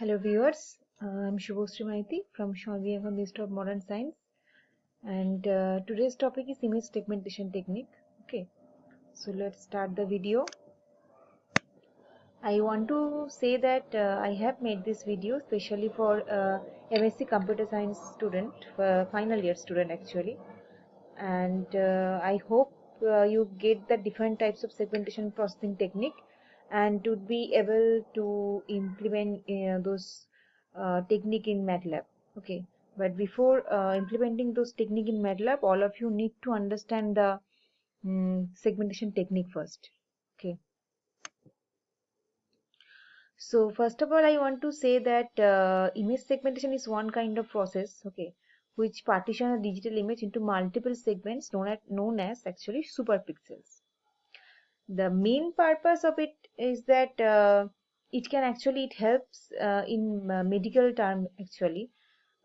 Hello viewers, I'm Shubhosri Maiti from Shwagi Institute of Modern Science, and today's topic is image segmentation technique. Okay, so let's start the video. I want to say that I have made this video especially for MSc Computer Science student, final year student actually, and I hope you get the different types of segmentation processing technique and to be able to implement those technique in MATLAB. Okay, but before implementing those technique in MATLAB, all of you need to understand the segmentation technique first. Okay, so first of all, I want to say that image segmentation is one kind of process, okay, which partition a digital image into multiple segments known as actually superpixels. The main purpose of it is that it helps in medical term actually.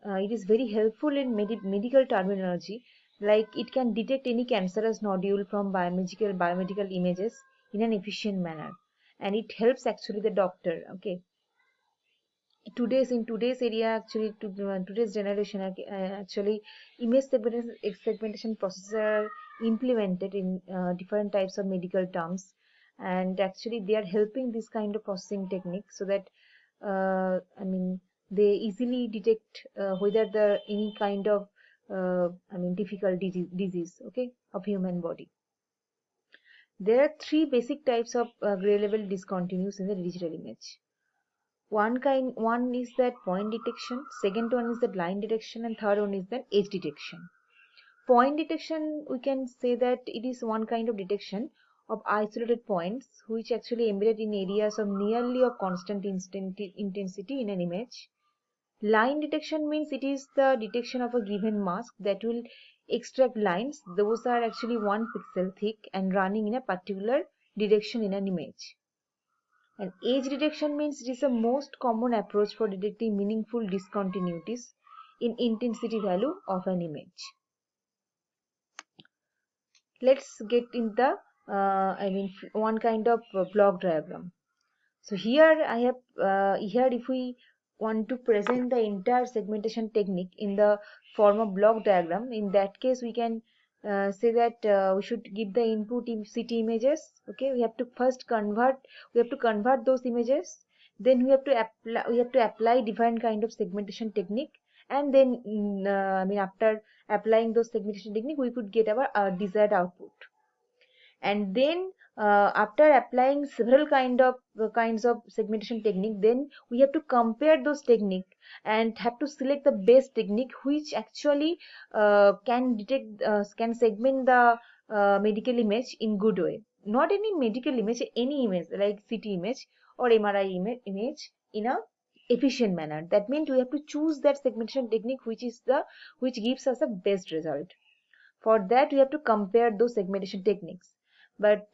It is very helpful in medical terminology, like it can detect any cancerous nodule from biomedical images in an efficient manner, and it helps actually the doctor. Okay, today's area actually today's generation actually image segmentation processes are implemented in different types of medical terms, and actually they are helping this kind of processing technique so that they easily detect whether the any kind of difficult disease, okay, of human body. There are three basic types of gray level discontinuous in the digital image. One is that point detection, second one is that line detection, and third one is that edge detection. Point detection, we can say that it is one kind of detection of isolated points which actually embedded in areas of nearly or constant intensity in an image. Line detection means it is the detection of a given mask that will extract lines. Those are actually 1 pixel thick and running in a particular direction in an image. And edge detection means it is the most common approach for detecting meaningful discontinuities in intensity value of an image. Let's get in the one kind of block diagram. So here I have here if we want to present the entire segmentation technique in the form of block diagram, in that case we can say that we should give the input in city images. Okay, we have to convert those images, then we have to apply different kind of segmentation technique, and then after applying those segmentation technique we could get our desired output. And then after applying several kinds of segmentation technique, then we have to compare those technique and have to select the best technique which actually can segment the medical image in good way. Not any medical image, any image like CT image or MRI image in a efficient manner. That means we have to choose that segmentation technique which gives us the best result. For that we have to compare those segmentation techniques, but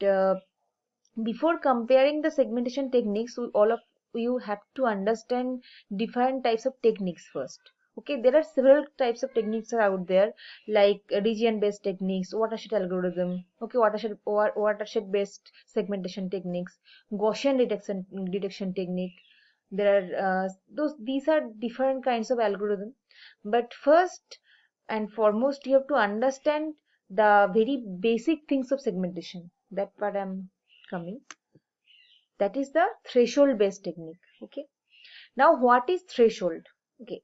before comparing the segmentation techniques, all of you have to understand different types of techniques first. Okay, there are several types of techniques are out there, like region based techniques, watershed algorithm, okay, watershed based segmentation techniques, Gaussian detection technique. There are these are different kinds of algorithm, but first and foremost you have to understand the very basic things of segmentation. That part I'm coming. That is the threshold based technique. Okay, now what is threshold? Okay,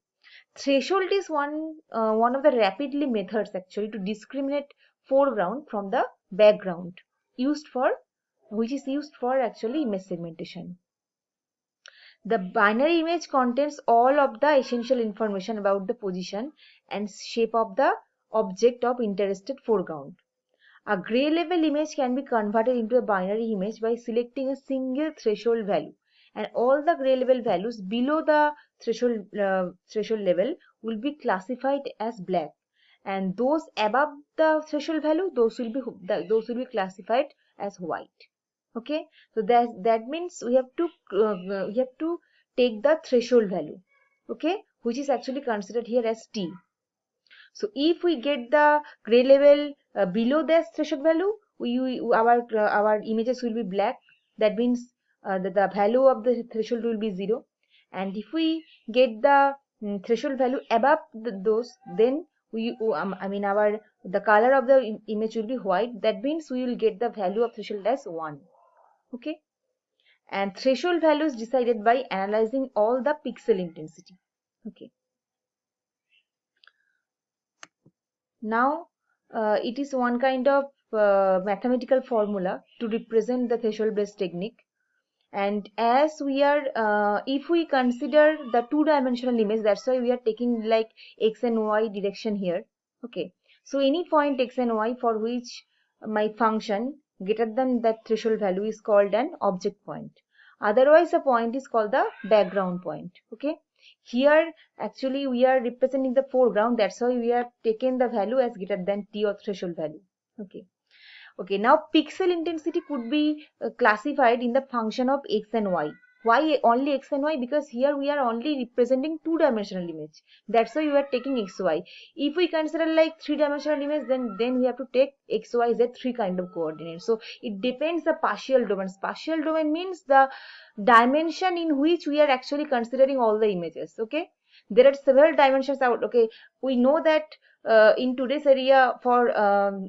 threshold is one of the rapidly methods actually to discriminate foreground from the background, used for which is used for actually image segmentation. The binary image contains all of the essential information about the position and shape of the object of interested foreground. A gray level image can be converted into a binary image by selecting a single threshold value, and all the gray level values below the threshold level will be classified as black, and those above the threshold value, those will be classified as white. Okay, so that means we have to take the threshold value, okay, which is actually considered here as T. So if we get the gray level below this threshold value, our images will be black. That means that the value of the threshold will be 0. and if we get the threshold value above those, then we our the color of the image will be white. That means we will get the value of threshold as 1. Okay, and threshold value is decided by analyzing all the pixel intensity. Okay, now it is one kind of mathematical formula to represent the threshold based technique. And as we are if we consider the two-dimensional image, that's why we are taking like x and y direction here. Okay, so any point x and y for which my function greater than that threshold value is called an object point. Otherwise a point is called the background point. Okay, here actually we are representing the foreground, that's why we have taken the value as greater than t, or threshold value. Okay, okay, now pixel intensity could be classified in the function of x and y. Why only x and y? Because here we are only representing two-dimensional image. That's why we are taking x, y. If we consider like three-dimensional image, then we have to take x, y, z, three kind of coordinates. So it depends the partial domain. Partial domain means the dimension in which we are actually considering all the images. Okay, there are several dimensions out. Okay, we know that in today's area, for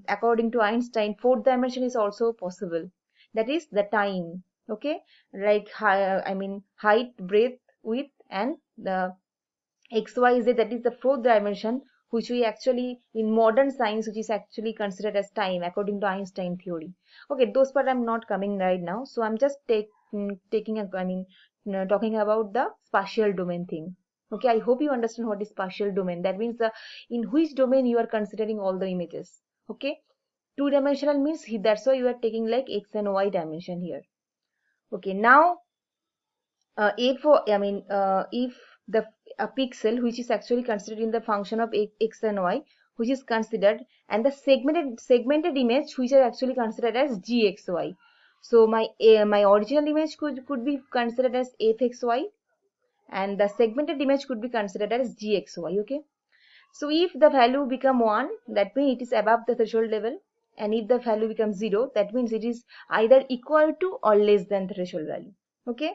according to Einstein, fourth dimension is also possible. That is the time. Okay, like height, breadth, width, and the XYZ, that is the fourth dimension, which we actually in modern science, which is actually considered as time according to Einstein theory. Okay, those part I'm not coming right now, so I'm just taking a talking about the spatial domain thing. Okay, I hope you understand what is spatial domain. That means the in which domain you are considering all the images. Okay, two-dimensional means that's why you are taking like x and y dimension here. Okay, now if the a pixel which is actually considered in the function of x and y, which is considered, and the segmented image which are actually considered as gxy. So my original image could be considered as fxy, and the segmented image could be considered as gxy. Okay, so if the value become 1, that means it is above the threshold level, and if the value becomes 0, that means it is either equal to or less than the threshold value. Okay,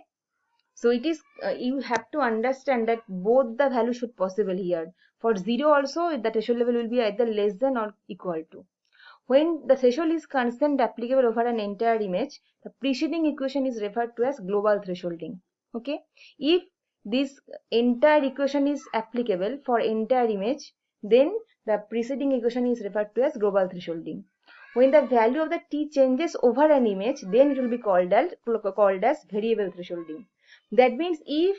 so it is you have to understand that both the values should possible here. For 0 also the threshold level will be either less than or equal to. When the threshold is constant applicable over an entire image, the preceding equation is referred to as global thresholding. Okay, if this entire equation is applicable for entire image, then the preceding equation is referred to as global thresholding. When the value of the t changes over an image, then it will be called as variable thresholding. That means if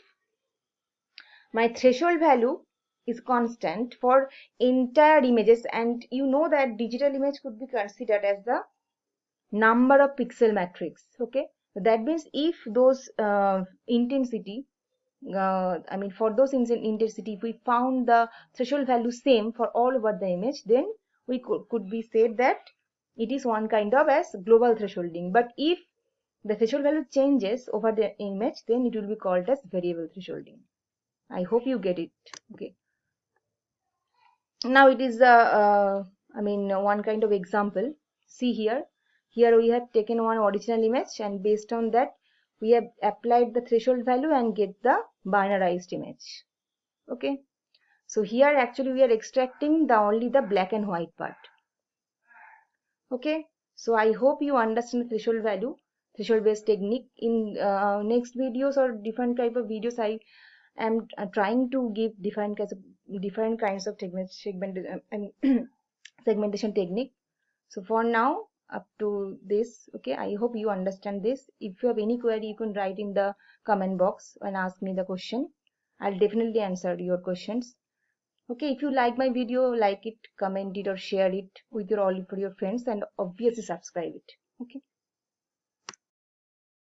my threshold value is constant for entire images, and you know that digital image could be considered as the number of pixel matrix. Okay, that means if those intensity for those intensity, if we found the threshold value same for all over the image, then we could be said that it is one kind of as global thresholding. But if the threshold value changes over the image, then it will be called as variable thresholding. I hope you get it. Okay, now it is one kind of example. See here we have taken one original image, and based on that we have applied the threshold value and get the binarized image. Okay, so here actually we are extracting only the black and white part. Okay, so I hope you understand threshold value, threshold based technique. In next videos or different type of videos, I am trying to give different kinds of segmentation technique. So for now, up to this, okay, I hope you understand this. If you have any query, you can write in the comment box and ask me the question. I'll definitely answer your questions. Okay, if you like my video, like it, comment it, or share it with all your friends, and obviously subscribe it. Okay.